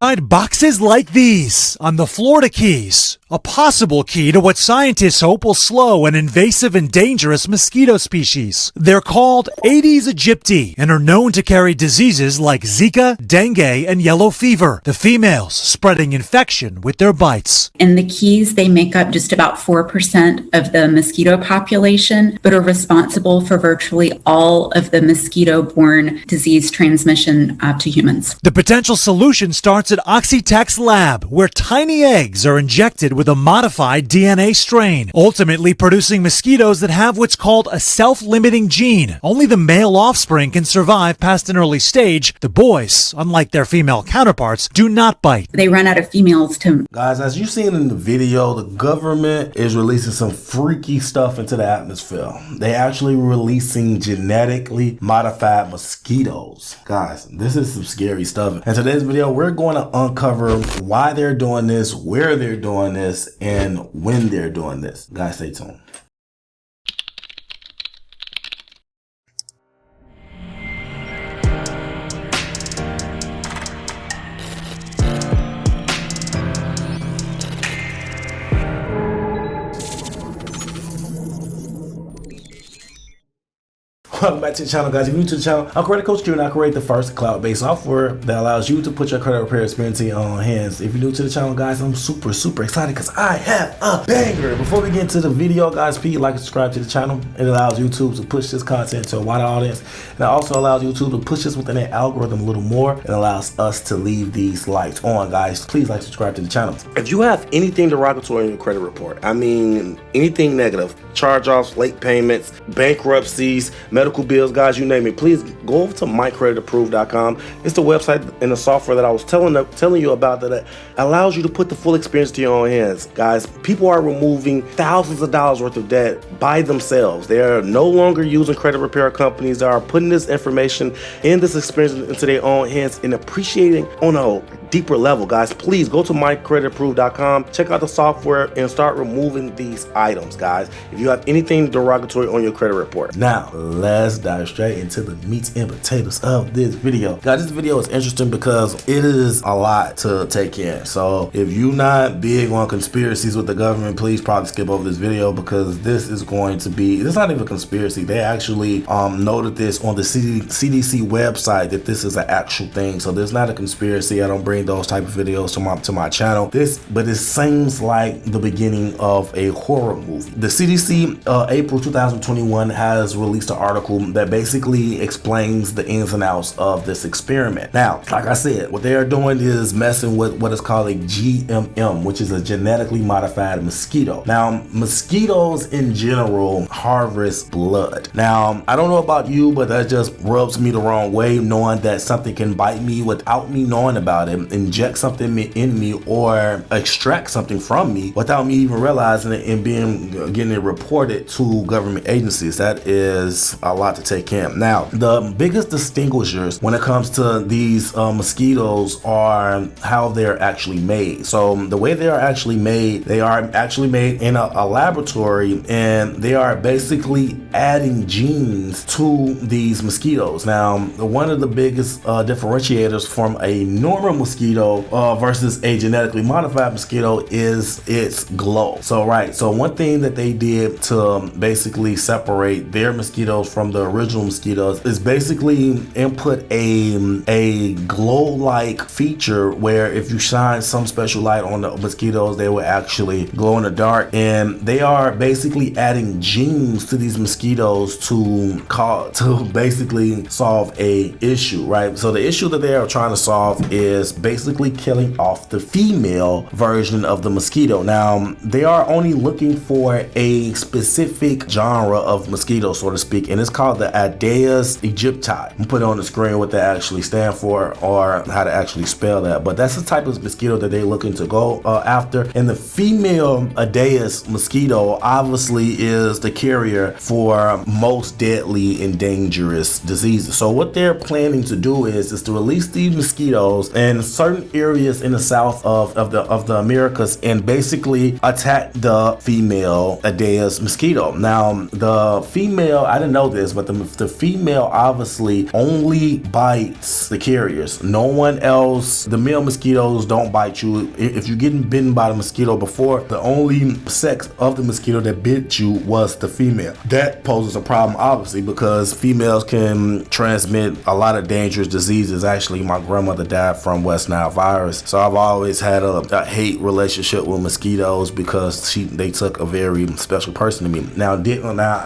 Find boxes like these on the Florida Keys, a possible key to what scientists hope will slow an invasive and dangerous mosquito species. They're called Aedes aegypti and are known to carry diseases like Zika, dengue, and yellow fever, the females spreading infection with their bites. In the Keys, they make up just about 4% of the mosquito population, but are responsible for virtually all of the mosquito-borne disease transmission to humans. The potential solution starts at Oxitec's lab, where tiny eggs are injected with a modified DNA strain, ultimately producing mosquitoes that have what's called a self-limiting gene. Only the male offspring can survive past an early stage. The boys, unlike their female counterparts, do not bite. They run out of females to... Guys, as you've seen in the video, the government is releasing some freaky stuff into the atmosphere. They actually releasing genetically modified mosquitoes. Guys, this is some scary stuff. In today's video, we're going to uncover why they're doing this, where they're doing this, and when they're doing this. Guys, stay tuned. Welcome back to the channel, guys. If you're new to the channel, I'm Credit Coach Q, and I create the first cloud-based software that allows you to put your credit repair experience in your own hands. If you're new to the channel, guys, I'm super excited because I have a banger. Before we get into the video, guys, please like and subscribe to the channel. It allows YouTube to push this content to a wider audience, and it also allows YouTube to push this within their algorithm a little more, and allows us to leave these lights on. Guys, please like and subscribe to the channel. If you have anything derogatory in your credit report, I mean anything negative, charge-offs, late payments, bankruptcies, medical bills, guys, you name it, please go over to creditapprove.com. It's the website and the software that I was telling you about that allows you to put the full experience to your own hands. Guys, people are removing thousands of dollars worth of debt by themselves. They are no longer using credit repair companies. They are putting this information and this experience into their own hands and appreciating on a deeper level. Guys, please go to creditapprove.com, check out the software, and start removing these items. Guys, if you have anything derogatory on your credit report. Now let's dive straight into the meat and potatoes of this video. Guys, this video is interesting because it is a lot to take in. So if you're not big on conspiracies with the government, please probably skip over this video, because this is going to be, it's not even a conspiracy. They actually noted this on the CDC website that this is an actual thing. So there's not a conspiracy. I don't bring those type of videos to my channel. But it seems like the beginning of a horror movie. The CDC April 2021 has released an article that basically explains the ins and outs of this experiment. Now, like I said, what they are doing is messing with what is called a GMM, which is a genetically modified mosquito. Now, mosquitoes in general harvest blood. Now, I don't know about you, but that just rubs me the wrong way, knowing that something can bite me without me knowing about it, inject something in me, or extract something from me without me even realizing it and getting it reported to government agencies. That is a lot to take in. Now, the biggest distinguishers when it comes to these mosquitoes are how they're actually made. So the way they are actually made in a laboratory, and they are basically adding genes to these mosquitoes. Now, one of the biggest differentiators from a normal mosquito versus a genetically modified mosquito is its glow. So one thing that they did to basically separate their mosquitoes from the original mosquitoes is basically input a glow-like feature where if you shine some special light on the mosquitoes, they will actually glow in the dark. And they are basically adding genes to these mosquitoes to basically solve a issue, right? So the issue that they are trying to solve is basically killing off the female version of the mosquito. Now, they are only looking for a specific genre of mosquito, so to speak, and it's called the Aedes aegypti. I'm put it on the screen what that actually stand for, or how to actually spell that, but that's the type of mosquito that they're looking to go after. And the female Aedes mosquito obviously is the carrier for most deadly and dangerous diseases. So what they're planning to do is to release these mosquitoes and certain areas in the south of the Americas and basically attack the female Aedes mosquito. Now, the female, I didn't know this, but the female obviously only bites the carriers. No one else, the male mosquitoes don't bite you. If you're getting bitten by the mosquito before, the only sex of the mosquito that bit you was the female. That poses a problem, obviously, because females can transmit a lot of dangerous diseases. Actually, my grandmother died from West Nile virus, so I've always had a hate relationship with mosquitoes because they took a very special person to me. Now,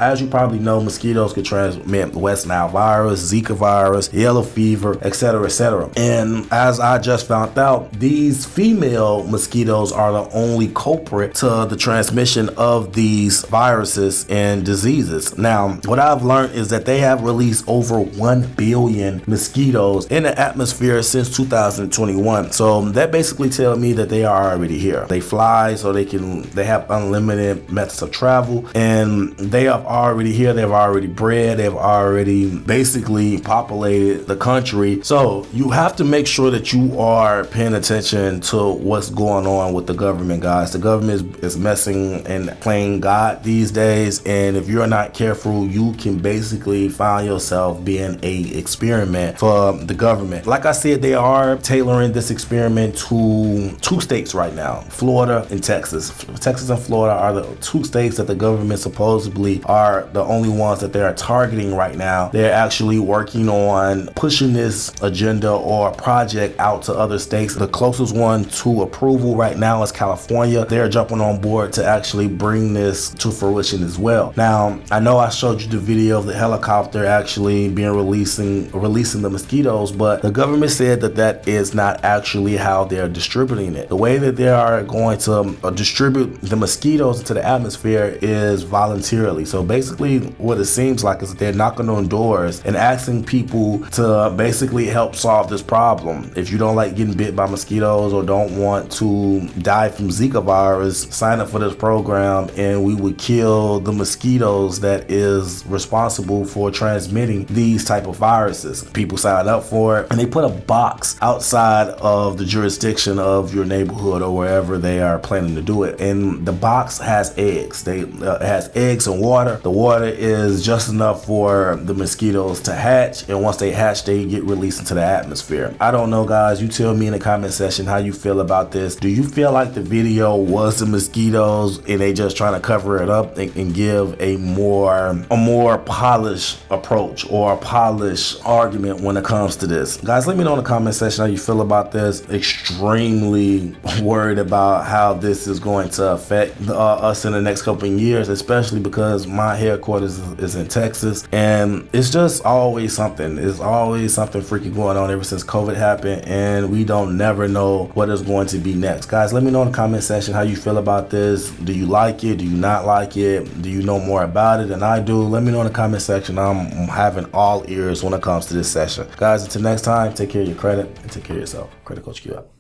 as you probably know, mosquitoes can transmit West Nile virus, Zika virus, yellow fever, etc., etc. And as I just found out, these female mosquitoes are the only culprit to the transmission of these viruses and diseases. Now, what I've learned is that they have released over 1 billion mosquitoes in the atmosphere since 2021. So that basically tells me that they are already here. They fly, so they have unlimited methods of travel, and they are already here. They've already bred. They've already basically populated the country. So you have to make sure that you are paying attention to what's going on with the government, guys. The government is messing and playing God these days, and if you're not careful, you can basically find yourself being a experiment for the government. Like I said, they are tailoring this experiment to 2 states right now, Florida and Texas. Texas and Florida are the 2 states that the government supposedly are the only ones that they are targeting right now. They're actually working on pushing this agenda or project out to other states. The closest one to approval right now is California. They're jumping on board to actually bring this to fruition as well. Now, I know I showed you the video of the helicopter actually being releasing the mosquitoes, but the government said that is not actually how they're distributing it. The way that they are going to distribute the mosquitoes into the atmosphere is voluntarily. So basically what it seems like is that they're knocking on doors and asking people to basically help solve this problem. If you don't like getting bit by mosquitoes or don't want to die from Zika virus, sign up for this program and we would kill the mosquitoes that is responsible for transmitting these type of viruses. People sign up for it and they put a box outside of the jurisdiction of your neighborhood or wherever they are planning to do it, and the box has eggs. It has eggs and water. The water is just enough for the mosquitoes to hatch, and once they hatch, they get released into the atmosphere. I don't know, guys. You tell me in the comment section how you feel about this. Do you feel like the video was the mosquitoes and they just trying to cover it up and give a more polished approach or a polished argument when it comes to this? Guys, let me know in the comment section how you feel about this. Extremely worried about how this is going to affect us in the next couple of years, especially because my headquarters is in Texas, and it's just always something. It's always something freaky going on ever since COVID happened, and we don't never know what is going to be next. Guys, let me know in the comment section how you feel about this. Do you like it? Do you not like it? Do you know more about it than I do? Let me know in the comment section. I'm having all ears when it comes to this session. Guys, until next time, take care of your credit and take care of yourself. Credit Coach Q out.